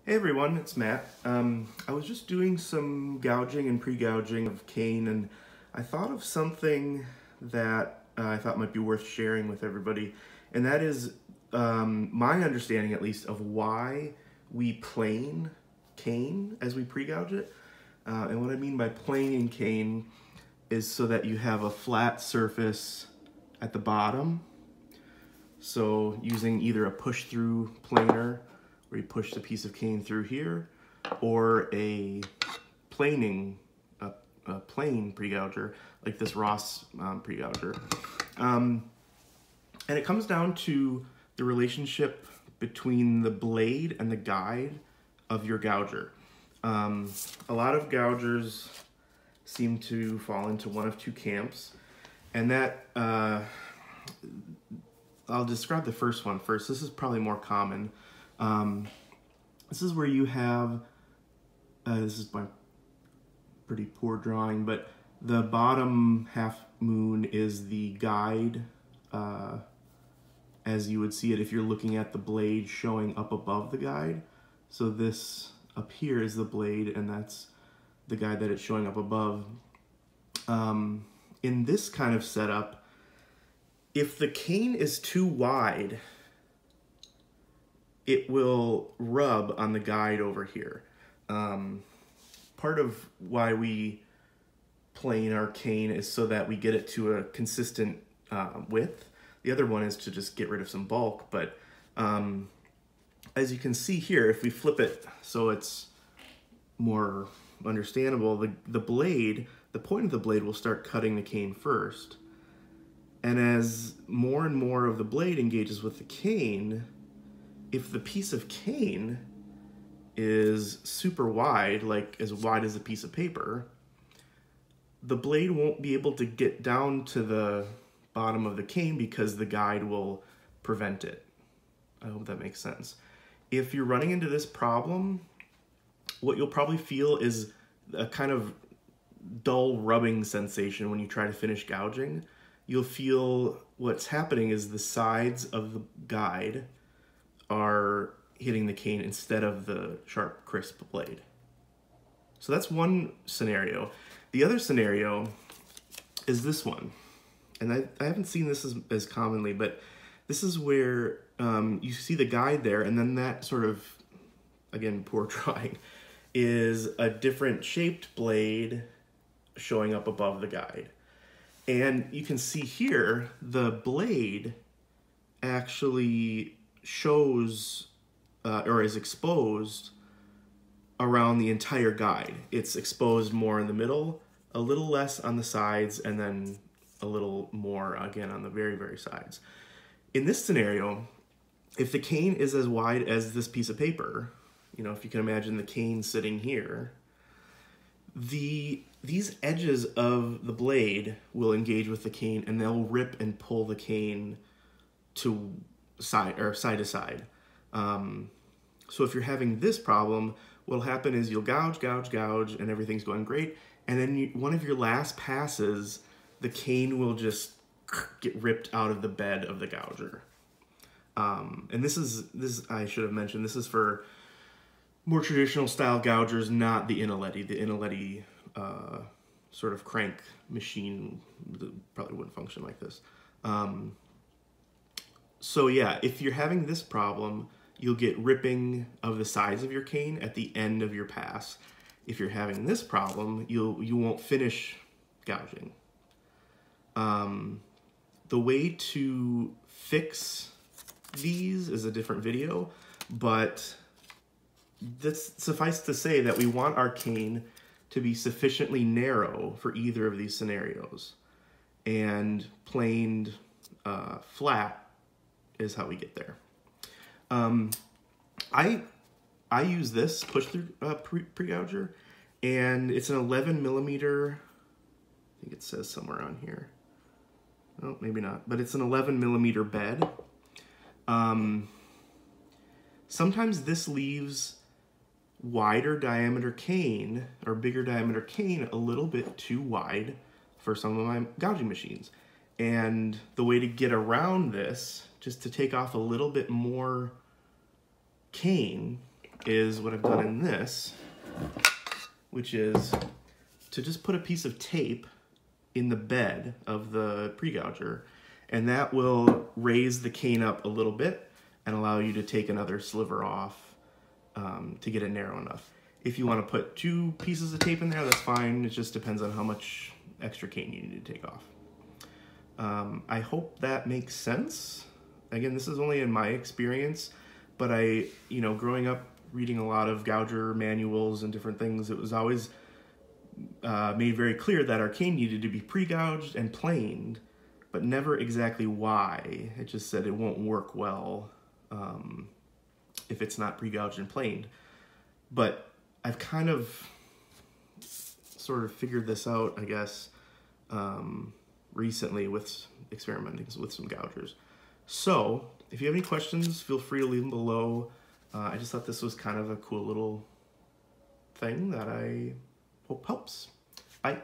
Hey everyone, it's Matt. I was just doing some gouging and pre-gouging of cane, and I thought of something that I thought might be worth sharing with everybody, and that is my understanding, at least, of why we plane cane as we pre-gouge it. And what I mean by planing cane is so that you have a flat surface at the bottom. So using either a push-through planer, where you push the piece of cane through here, or a planing, a plane pre-gouger, like this Ross pre-gouger. And it comes down to the relationship between the blade and the guide of your gouger. A lot of gougers seem to fall into one of two camps, and that, I'll describe the first one first. This is probably more common. This is where you have, this is my pretty poor drawing, but the bottom half moon is the guide, as you would see it if you're looking at the blade showing up above the guide. So this up here is the blade, and that's the guide that it's showing up above. In this kind of setup, if the cane is too wide, it will rub on the guide over here. Part of why we plane our cane is so that we get it to a consistent width. The other one is to just get rid of some bulk, but as you can see here, if we flip it so it's more understandable, the blade, the point of the blade will start cutting the cane first. And as more and more of the blade engages with the cane, if the piece of cane is super wide, like as wide as a piece of paper, the blade won't be able to get down to the bottom of the cane because the guide will prevent it. I hope that makes sense. If you're running into this problem, what you'll probably feel is a kind of dull rubbing sensation when you try to finish gouging. You'll feel what's happening is the sides of the guide are hitting the cane instead of the sharp, crisp blade. So that's one scenario. The other scenario is this one. And I haven't seen this as commonly, but this is where you see the guide there, and then that sort of, again, poor drawing, is a different shaped blade showing up above the guide. And you can see here, the blade actually shows or is exposed around the entire guide. It's exposed more in the middle, a little less on the sides, and then a little more again on the very, very sides. In this scenario, if the cane is as wide as this piece of paper, you know, if you can imagine the cane sitting here, these edges of the blade will engage with the cane, and they'll rip and pull the cane to side to side. So if you're having this problem, what'll happen is you'll gouge, and everything's going great, and then one of your last passes, the cane will just get ripped out of the bed of the gouger. And this I should have mentioned, this is for more traditional style gougers, not the Inaletti. The Inaletti sort of crank machine probably wouldn't function like this. So yeah, if you're having this problem, you'll get ripping of the sides of your cane at the end of your pass. If you're having this problem, you won't finish gouging. The way to fix these is a different video, but suffice to say that we want our cane to be sufficiently narrow for either of these scenarios, and planed flat is how we get there. I use this push-through pre-gouger, and it's an 11 millimeter, I think it says somewhere on here. Oh, maybe not, but it's an 11 millimeter bed. Sometimes this leaves wider diameter cane, or bigger diameter cane, a little bit too wide for some of my gouging machines. And the way to get around this, just to take off a little bit more cane, is what I've done in this, which is to just put a piece of tape in the bed of the pre-gouger, and that will raise the cane up a little bit and allow you to take another sliver off to get it narrow enough. If you want to put 2 pieces of tape in there, that's fine. It just depends on how much extra cane you need to take off. I hope that makes sense. Again, this is only in my experience, but growing up reading a lot of gouger manuals and different things, it was always made very clear that our cane needed to be pre-gouged and planed, but never exactly why. It just said it won't work well if it's not pre-gouged and planed. But I've kind of sort of figured this out, I guess, recently with experimenting with some gougers. So if you have any questions, feel free to leave them below. I just thought this was kind of a cool little thing that I hope helps. Bye.